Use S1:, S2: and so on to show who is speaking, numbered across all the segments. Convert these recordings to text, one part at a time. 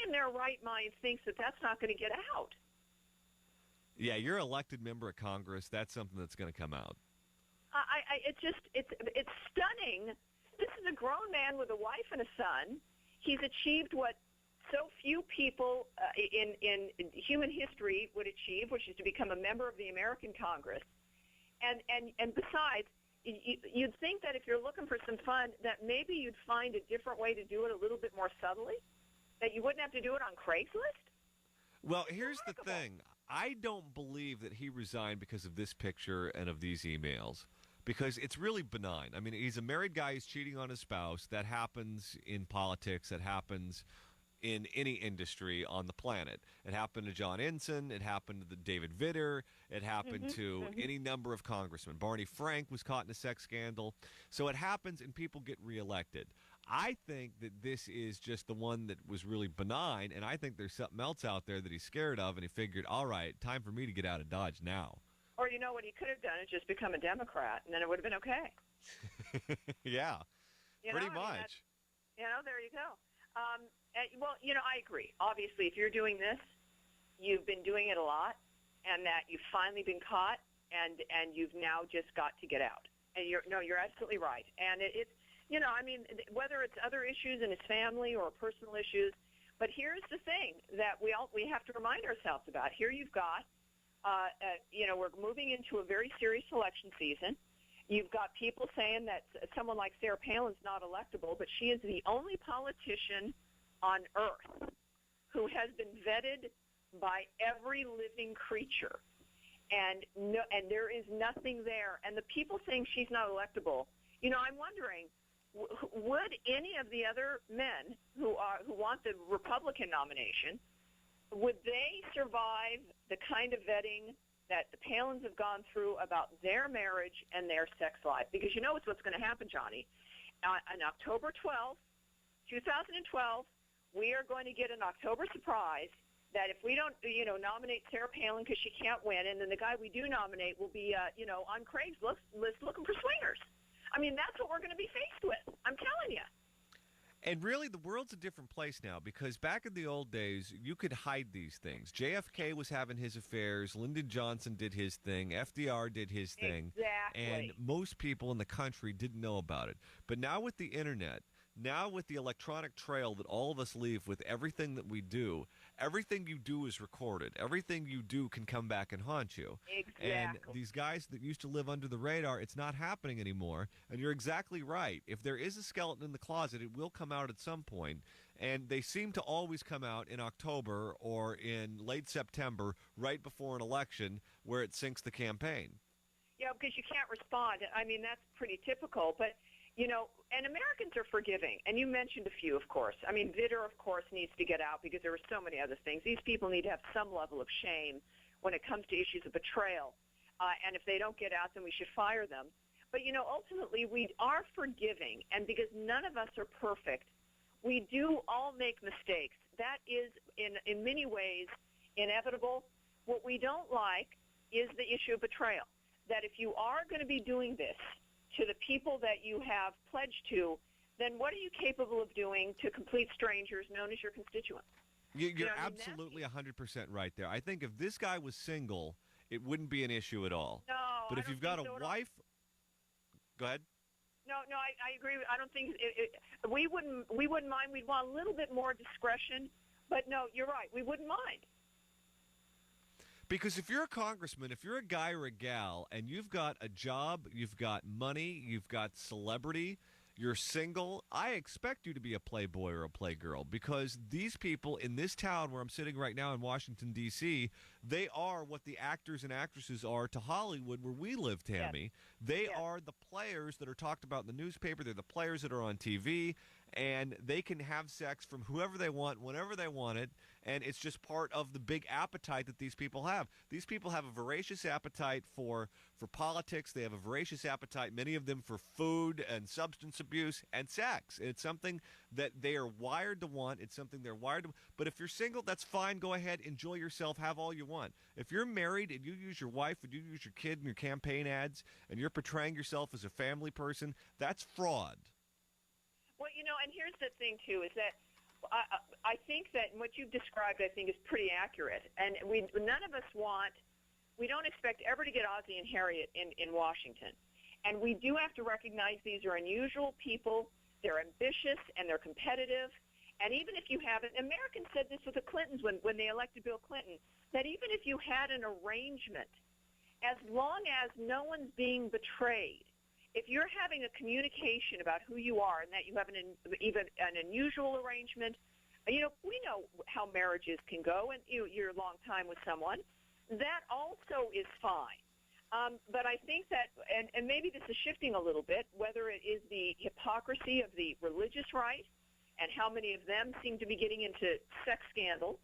S1: in their right mind thinks that that's not going to get out?
S2: Yeah, you're an elected member of Congress. That's something that's going to come out.
S1: It's stunning. This is a grown man with a wife and a son. He's achieved what so few people in human history would achieve, which is to become a member of the American Congress. And besides, you'd think that if you're looking for some fun, that maybe you'd find a different way to do it a little bit more subtly, that you wouldn't have to do it on Craigslist.
S2: Well, here's the thing. I don't believe that he resigned because of this picture and of these emails, because it's really benign. I mean, he's a married guy. He's cheating on his spouse. That happens in politics. That happens in any industry on the planet. It happened to John Ensign. It happened to David Vitter. It happened to any number of congressmen. Barney Frank was caught in a sex scandal. So it happens, and people get reelected. I think that this is just the one that was really benign, and I think there's something else out there that he's scared of, and he figured, all right, time for me to get out of Dodge now.
S1: Or you know what he could have done is just become a Democrat, and then it would have been okay.
S2: Yeah, pretty much.
S1: There you go. Well, I agree. Obviously, if you're doing this, you've been doing it a lot, and that you've finally been caught, and you've now just got to get out. And you're absolutely right. And it's, whether it's other issues in his family or personal issues, but here's the thing that we have to remind ourselves about. Here you've got, we're moving into a very serious election season. You've got people saying that someone like Sarah Palin's not electable, but she is the only politician on earth who has been vetted by every living creature, and there is nothing there. And the people saying she's not electable, I'm wondering, would any of the other men who want the Republican nomination, would they survive the kind of vetting that the Palins have gone through about their marriage and their sex life? Because what's going to happen, Johnny. On October 12th, 2012, we are going to get an October surprise that if we don't, nominate Sarah Palin because she can't win, and then the guy we do nominate will be, on Craigslist looking for swingers. I mean, that's what we're going to be faced with. I'm telling you.
S2: And really, the world's a different place now, because back in the old days, you could hide these things. JFK was having his affairs. Lyndon Johnson did his thing. FDR did his thing.
S1: Exactly.
S2: And most people in the country didn't know about it. But now with the Internet, now with the electronic trail that all of us leave with everything that we do, everything you do is recorded. Everything you do can come back and haunt you.
S1: Exactly.
S2: And these guys that used to live under the radar, it's not happening anymore. And you're exactly right. If there is a skeleton in the closet, it will come out at some point. And they seem to always come out in October or in late September, right before an election, where it sinks the campaign.
S1: Yeah, because you can't respond. I mean, that's pretty typical. But and Americans are forgiving. And you mentioned a few, of course. I mean, Vitter, of course, needs to get out because there were so many other things. These people need to have some level of shame when it comes to issues of betrayal. And if they don't get out, then we should fire them. But, ultimately, we are forgiving. And because none of us are perfect, we do all make mistakes. That is, in many ways, inevitable. What we don't like is the issue of betrayal. That if you are going to be doing this to the people that you have pledged to, then what are you capable of doing to complete strangers known as your constituents?
S2: You're absolutely 100% right there. I think if this guy was single, it wouldn't be an issue at all.
S1: No,
S2: but if you've got a wife, go ahead.
S1: No, I agree. I don't think we wouldn't mind. We'd want a little bit more discretion, but no, you're right. We wouldn't mind.
S2: Because if you're a congressman, if you're a guy or a gal, and you've got a job, you've got money, you've got celebrity, you're single, I expect you to be a playboy or a playgirl, because these people in this town where I'm sitting right now in Washington, D.C., they are what the actors and actresses are to Hollywood where we live, Tammy.
S1: Yes.
S2: They are the players that are talked about in the newspaper. They're the players that are on TV, and they can have sex from whoever they want, whenever they want it, and it's just part of the big appetite that these people have. These people have a voracious appetite for politics. They have a voracious appetite, many of them, for food and substance abuse and sex. It's something that they are wired to want. It's something they're wired to. But if you're single, that's fine. Go ahead, enjoy yourself, have all you want. If you're married and you use your wife and you use your kid in your campaign ads and you're portraying yourself as a family person, that's fraud.
S1: Well, and here's the thing, too, is that I think that what you've described, I think, is pretty accurate. And none of us we don't expect ever to get Ozzie and Harriet in Washington. And we do have to recognize these are unusual people. They're ambitious and they're competitive. And even if you haven't, Americans said this with the Clintons when they elected Bill Clinton, that even if you had an arrangement, as long as no one's being betrayed, if you're having a communication about who you are and that you have even an unusual arrangement, we know how marriages can go, and you're a long time with someone, that also is fine. But I think that, and maybe this is shifting a little bit, whether it is the hypocrisy of the religious right and how many of them seem to be getting into sex scandals,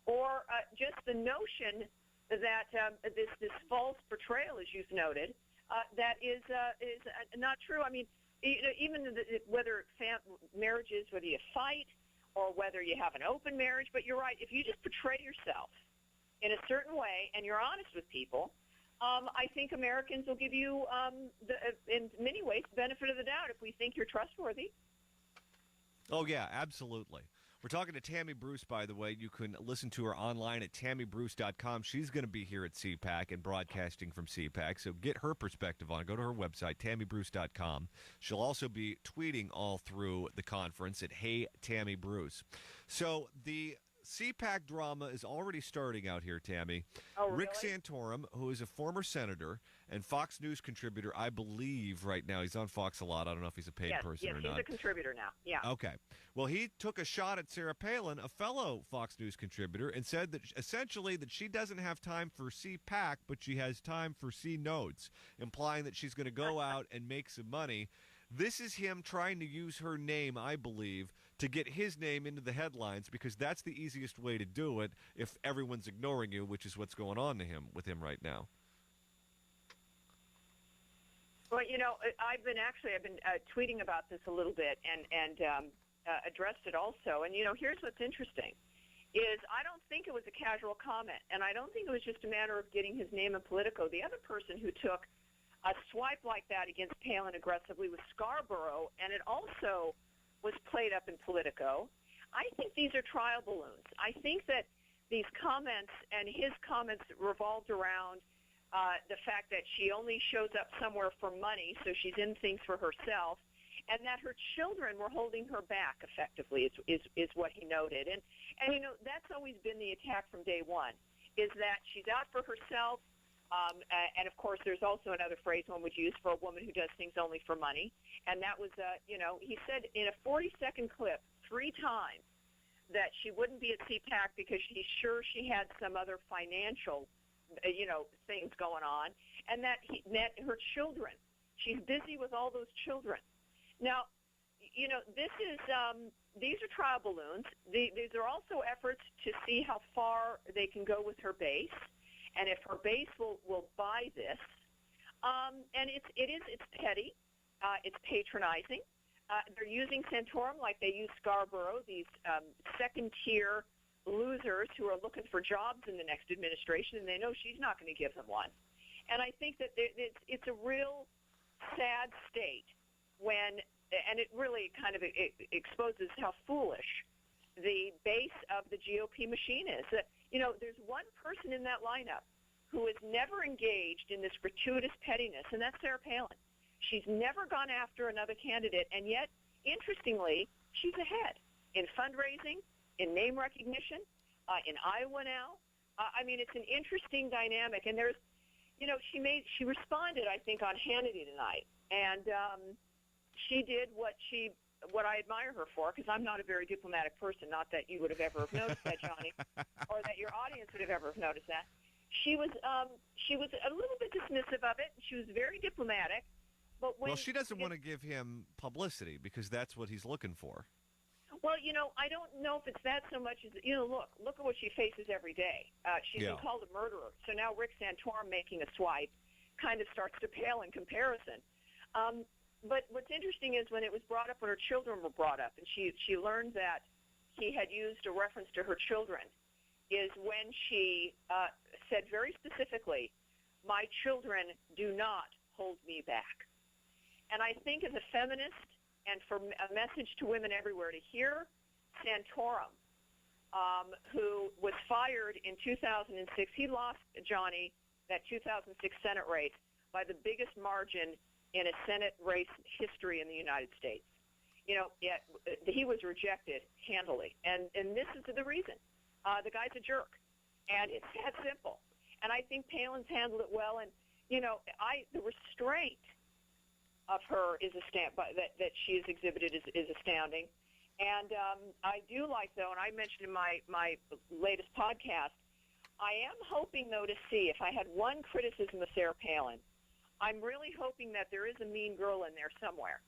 S1: or just the notion that this false portrayal, as you've noted, that is not true. I mean, even whether marriages, whether you fight or whether you have an open marriage, but you're right, if you just portray yourself in a certain way and you're honest with people, I think Americans will give you, in many ways, the benefit of the doubt if we think you're trustworthy.
S2: Oh, yeah, absolutely. We're talking to Tammy Bruce, by the way. You can listen to her online at tammybruce.com. She's going to be here at CPAC and broadcasting from CPAC, so get her perspective on it. Go to her website, tammybruce.com. She'll also be tweeting all through the conference at Hey Tammy Bruce. So the CPAC drama is already starting out here, Tammy.
S1: Oh, really?
S2: Rick Santorum, who is a former senator and Fox News contributor, I believe right now. He's on Fox a lot. I don't know if he's a paid person or not.
S1: Yes, he's a contributor now. Yeah.
S2: Okay. Well, he took a shot at Sarah Palin, a fellow Fox News contributor, and said that essentially that she doesn't have time for CPAC, but she has time for C Notes, implying that she's going to go out and make some money. This is him trying to use her name, I believe, to get his name into the headlines, because that's the easiest way to do it if everyone's ignoring you, which is what's going on with him right now.
S1: Well, I've been tweeting about this a little bit and addressed it also. And, here's what's interesting is I don't think it was a casual comment, and I don't think it was just a matter of getting his name in Politico. The other person who took a swipe like that against Palin aggressively was Scarborough, and it also was played up in Politico. I think these are trial balloons. I think that these comments and his comments revolved around the fact that she only shows up somewhere for money, so she's in things for herself, and that her children were holding her back effectively is what he noted. And that's always been the attack from day one, is that she's out for herself. And, of course, there's also another phrase one would use for a woman who does things only for money. And that was, he said in a 40-second clip 3 times that she wouldn't be at CPAC because she's sure she had some other financial, things going on, and that her children, she's busy with all those children. Now, these are trial balloons. These are also efforts to see how far they can go with her base. And if her base will buy this, and it's petty, it's patronizing. They're using Santorum like they use Scarborough, these second-tier losers who are looking for jobs in the next administration, and they know she's not going to give them one. And I think that it's a real sad state when, and it really kind of exposes how foolish the base of the GOP machine is. There's one person in that lineup who has never engaged in this gratuitous pettiness, and that's Sarah Palin. She's never gone after another candidate, and yet, interestingly, she's ahead in fundraising, in name recognition, in Iowa now. It's an interesting dynamic, and there's, she responded, I think, on Hannity tonight, and she did what I admire her for, because I'm not a very diplomatic person, not that you would have ever noticed that, Johnny, or that your audience would have ever noticed that. She was a little bit dismissive of it. She was very diplomatic. But
S2: she doesn't want to give him publicity because that's what he's looking for.
S1: Well, I don't know if it's that so much as, look at what she faces every day. She's been called a murderer. So now Rick Santorum making a swipe kind of starts to pale in comparison. But what's interesting is when it was brought up, when her children were brought up, and she learned that he had used a reference to her children, is when she said very specifically, "My children do not hold me back." And I think as a feminist, and for a message to women everywhere to hear Santorum, who was fired in 2006. He lost, Johnny, that 2006 Senate race by the biggest margin in a Senate race history in the United States. Yet he was rejected handily. And this is the reason. The guy's a jerk. And it's that simple. And I think Palin's handled it well. And, the restraint of her is that she has exhibited is astounding. And I do like, though, and I mentioned in my latest podcast, I am hoping, though, to see if I had one criticism of Sarah Palin, I'm really hoping that there is a mean girl in there somewhere.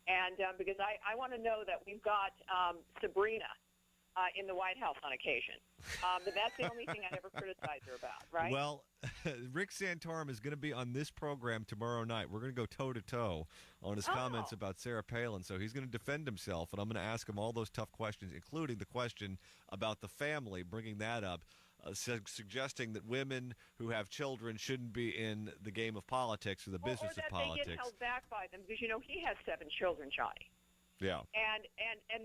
S1: And because I want to know that we've got Sabrina in the White House on occasion. But that's the only thing I ever criticize her about, right?
S2: Well, Rick Santorum is going to be on this program tomorrow night. We're going to go toe-to-toe on his comments about Sarah Palin. So he's going to defend himself, and I'm going to ask him all those tough questions, including the question about the family, bringing that up, suggesting that women who have children shouldn't be in the game of politics or the business of politics. Or that they get
S1: held back by them because, he has 7 children, Johnny.
S2: Yeah.
S1: And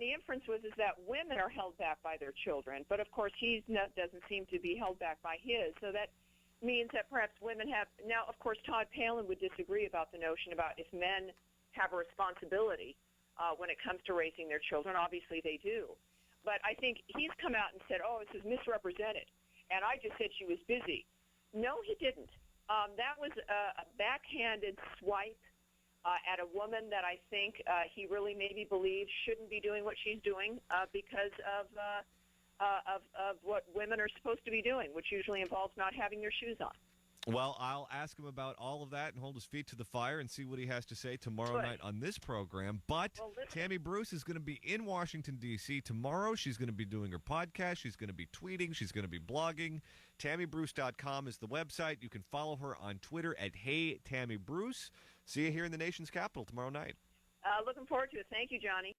S1: the inference is that women are held back by their children, but of course doesn't seem to be held back by his. So that means that perhaps women have now. Of course, Todd Palin would disagree about the notion about if men have a responsibility when it comes to raising their children. Obviously, they do. But I think he's come out and said, "Oh, this is misrepresented," and I just said she was busy. No, he didn't. That was a backhanded swipe at a woman that I think he really maybe believes shouldn't be doing what she's doing because of what women are supposed to be doing, which usually involves not having their shoes on.
S2: Well, I'll ask him about all of that and hold his feet to the fire and see what he has to say tomorrow night on this program. But Tammy Bruce is going to be in Washington, D.C. tomorrow. She's going to be doing her podcast. She's going to be tweeting. She's going to be blogging. TammyBruce.com is the website. You can follow her on Twitter at HeyTammyBruce. See you here in the nation's capital tomorrow night.
S1: Looking forward to it. Thank you, Johnny.